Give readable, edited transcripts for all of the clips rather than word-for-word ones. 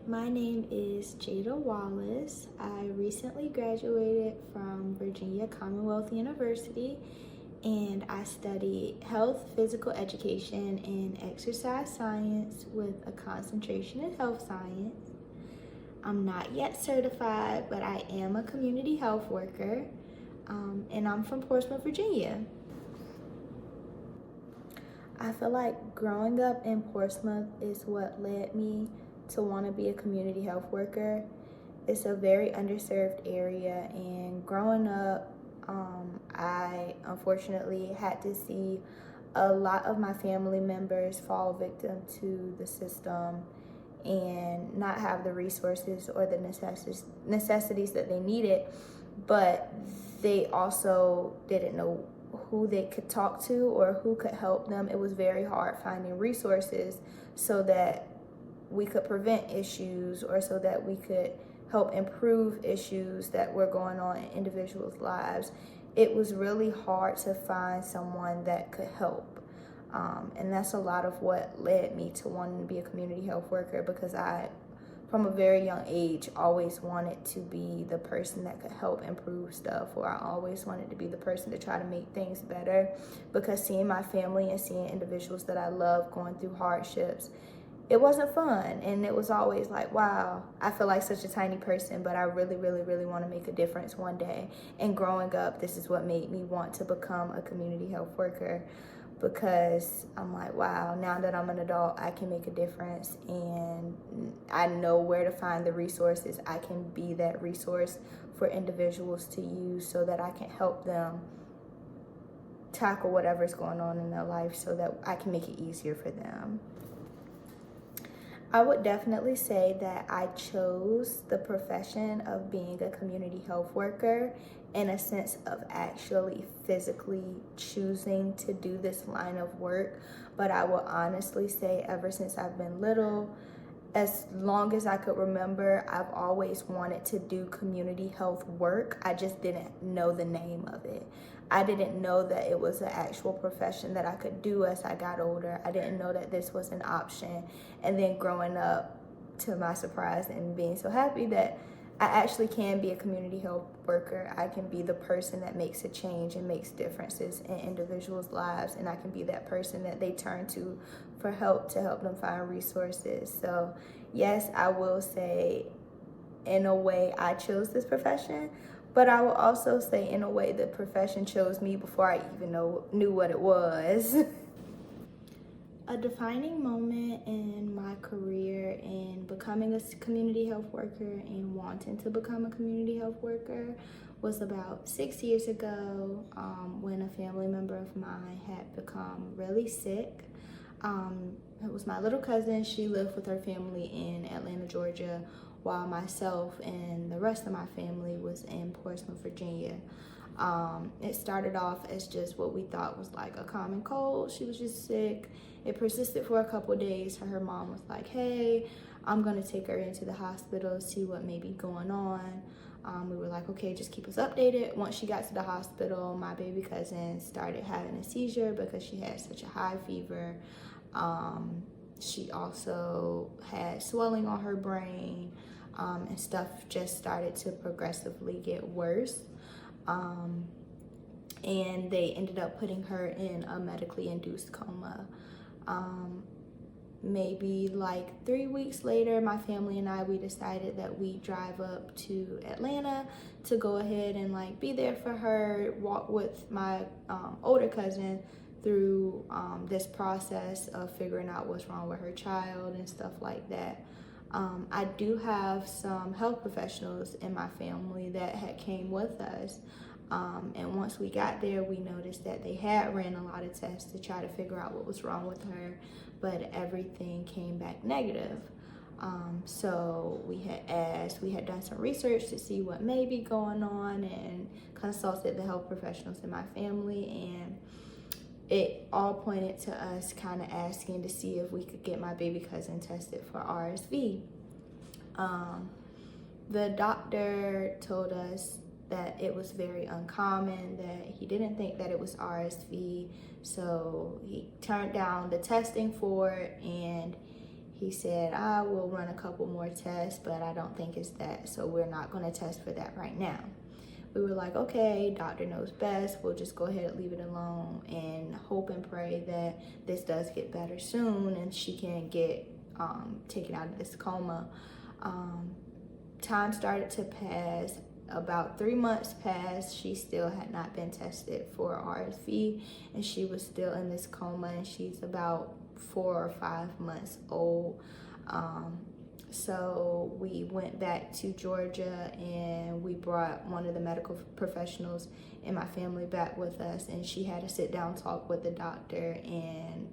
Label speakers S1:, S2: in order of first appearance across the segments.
S1: My name is Jaida Wallace. I recently graduated from Virginia Commonwealth University and I studied health, physical education, and exercise science with a concentration in health science. I'm not yet certified, but I am a community health worker, and I'm from Portsmouth, Virginia. I feel like growing up in Portsmouth is what led me to want to be a community health worker. It's a very underserved area, and growing up, I unfortunately had to see a lot of my family members fall victim to the system and not have the resources or the necessities that they needed, but they also didn't know who they could talk to or who could help them. It was very hard finding resources so that we could prevent issues or so that we could help improve issues that were going on in individuals' lives. It was really hard to find someone that could help. And that's a lot of what led me to wanting to be a community health worker, because I, from a very young age, always wanted to be the person that could help improve stuff, or I always wanted to be the person to try to make things better, because seeing my family and seeing individuals that I love going through hardships, it wasn't fun. And it was always like, wow, I feel like such a tiny person, but I really, really, really want to make a difference one day. And growing up, this is what made me want to become a community health worker, because I'm like, wow, now that I'm an adult, I can make a difference and I know where to find the resources. I can be that resource for individuals to use so that I can help them tackle whatever's going on in their life so that I can make it easier for them. I would definitely say that I chose the profession of being a community health worker in a sense of actually physically choosing to do this line of work. But I will honestly say, ever since I've been little, as long as I could remember, I've always wanted to do community health work. I just didn't know the name of it. I didn't know that it was an actual profession that I could do as I got older. I didn't know that this was an option. And then growing up, to my surprise and being so happy that I actually can be a community health worker. I can be the person that makes a change and makes differences in individuals' lives, and I can be that person that they turn to for help to help them find resources. So yes, I will say in a way I chose this profession, but I will also say in a way the profession chose me before I even knew what it was. A defining moment in my career in becoming a community health worker and wanting to become a community health worker was about 6 years ago, when a family member of mine had become really sick. It was my little cousin. She lived with her family in Atlanta, Georgia, while myself and the rest of my family was in Portsmouth, Virginia. It started off as just what we thought was like a common cold. She was just sick. It persisted for a couple of days. Her mom was like, hey, I'm gonna take her into the hospital, see what may be going on. We were like, okay, just keep us updated. Once she got to the hospital, my baby cousin started having a seizure because she had such a high fever. She also had swelling on her brain, and stuff just started to progressively get worse. And they ended up putting her in a medically induced coma. Maybe like 3 weeks later, my family and we decided that we drive up to Atlanta to go ahead and like be there for her, walk with my older cousin through this process of figuring out what's wrong with her child and stuff like that. I do have some health professionals in my family that had came with us. And once we got there, we noticed that they had ran a lot of tests to try to figure out what was wrong with her, but everything came back negative. So we had done some research to see what may be going on and consulted the health professionals in my family, and it all pointed to us kind of asking to see if we could get my baby cousin tested for RSV. The doctor told us that it was very uncommon, that he didn't think that it was RSV, so he turned down the testing for it, and he said, I will run a couple more tests, but I don't think it's that, so we're not going to test for that right now. We were like, okay, doctor knows best. We'll just go ahead and leave it alone and hope and pray that this does get better soon and she can get taken out of this coma. Time started to pass. About 3 months passed. She still had not been tested for RSV, and she was still in this coma, and she's about 4 or 5 months old. So we went back to Georgia, and we brought one of the medical professionals in my family back with us, and she had a sit down talk with the doctor and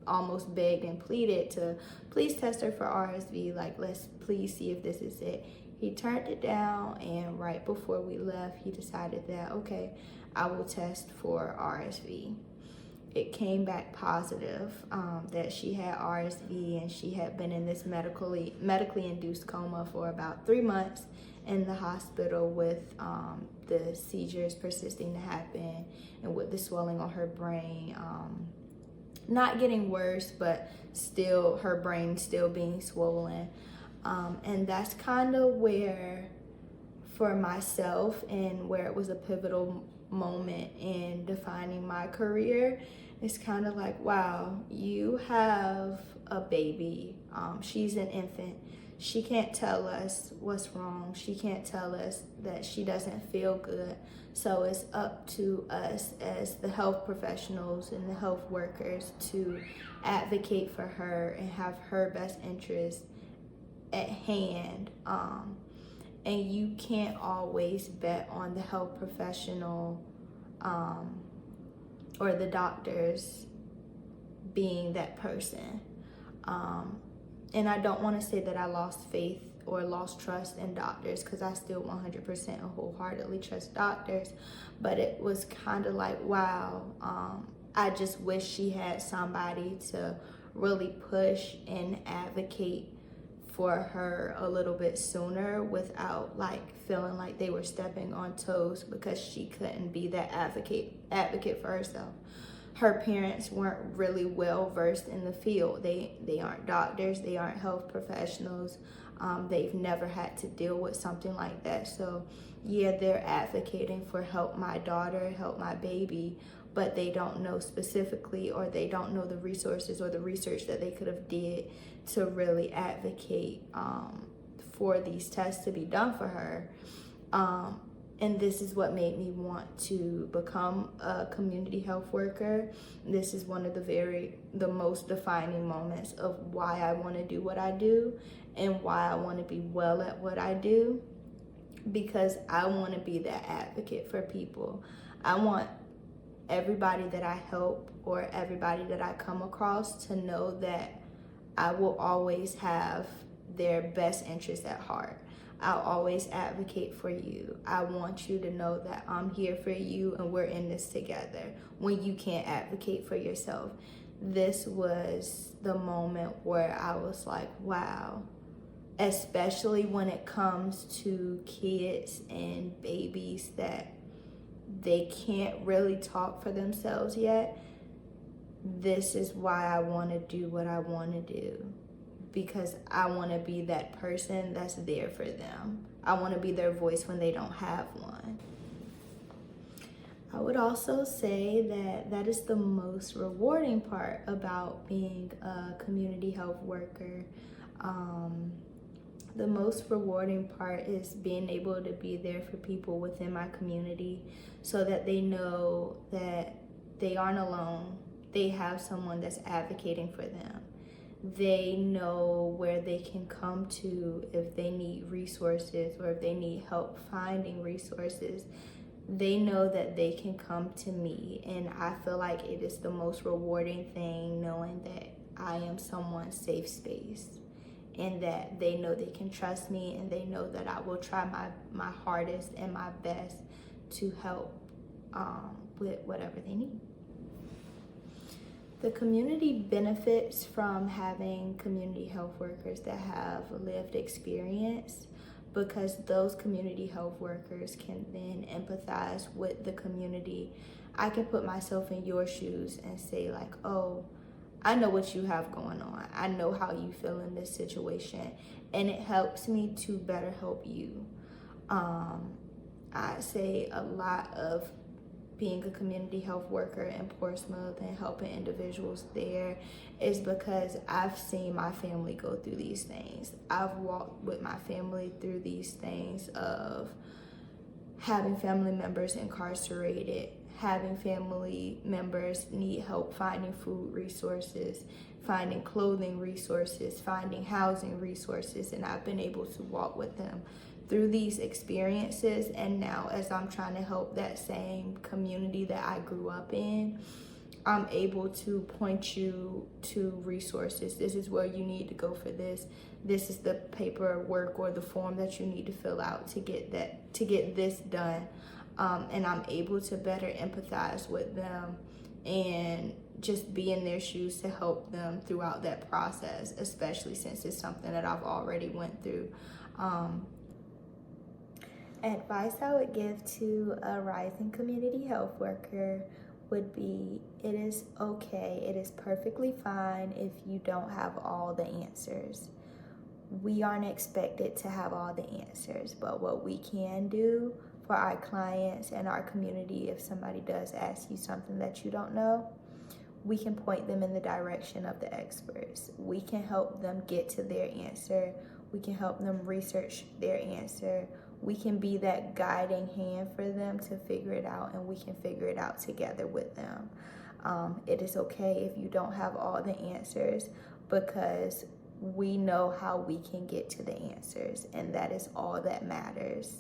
S1: almost begged and pleaded to please test her for RSV, like, let's please see if this is it. He turned it down, and right before we left, he decided that, okay, I will test for RSV. It came back positive, that she had RSV, and she had been in this medically induced coma for about 3 months in the hospital with the seizures persisting to happen and with the swelling on her brain. Not getting worse, but still her brain still being swollen. And that's kind of where, for myself, and where it was a pivotal moment in defining my career, it's kind of like, wow, you have a baby. She's an infant. She can't tell us what's wrong. She can't tell us that she doesn't feel good. So it's up to us as the health professionals and the health workers to advocate for her and have her best interest at hand. And you can't always bet on the health professional or the doctors being that person. And I don't want to say that I lost faith or lost trust in doctors, because I still 100% and wholeheartedly trust doctors. But it was kind of like, wow, I just wish she had somebody to really push and advocate for her a little bit sooner without like feeling like they were stepping on toes because she couldn't be that advocate for herself. Her parents weren't really well versed in the field. They aren't doctors, they aren't health professionals. They've never had to deal with something like that. So yeah, they're advocating for help my daughter, help my baby, but they don't know specifically, or they don't know the resources or the research that they could have did to really advocate for these tests to be done for her. And this is what made me want to become a community health worker. This is one of the most defining moments of why I want to do what I do and why I want to be well at what I do, because I want to be that advocate for people. I want everybody that I help or everybody that I come across to know that I will always have their best interests at heart. I'll always advocate for you. I want you to know that I'm here for you and we're in this together when you can't advocate for yourself. This was the moment where I was like, wow, especially when it comes to kids and babies that they can't really talk for themselves yet. This is why I want to do what I want to do, because I want to be that person that's there for them. I want to be their voice when they don't have one. I would also say that that is the most rewarding part about being a community health worker. The most rewarding part is being able to be there for people within my community so that they know that they aren't alone. They have someone that's advocating for them. They know where they can come to if they need resources or if they need help finding resources. They know that they can come to me, and I feel like it is the most rewarding thing knowing that I am someone's safe space, and that they know they can trust me, and they know that I will try my hardest and my best to help with whatever they need. The community benefits from having community health workers that have lived experience, because those community health workers can then empathize with the community. I can put myself in your shoes and say like, oh, I know what you have going on. I know how you feel in this situation, and it helps me to better help you. I say a lot of being a community health worker in Portsmouth and helping individuals there is because I've seen my family go through these things. I've walked with my family through these things of having family members incarcerated, having family members need help finding food resources, finding clothing resources, finding housing resources, and I've been able to walk with them through these experiences. And now, as I'm trying to help that same community that I grew up in, I'm able to point you to resources. This is where you need to go for this. This is the paperwork or the form that you need to fill out to get this done. And I'm able to better empathize with them and just be in their shoes to help them throughout that process, especially since it's something that I've already went through. Advice I would give to a rising community health worker would be, it is okay, it is perfectly fine if you don't have all the answers. We aren't expected to have all the answers, but what we can do for our clients and our community, if somebody does ask you something that you don't know, we can point them in the direction of the experts. We can help them get to their answer. We can help them research their answer. We can be that guiding hand for them to figure it out, and we can figure it out together with them. It is okay if you don't have all the answers, because we know how we can get to the answers, and that is all that matters.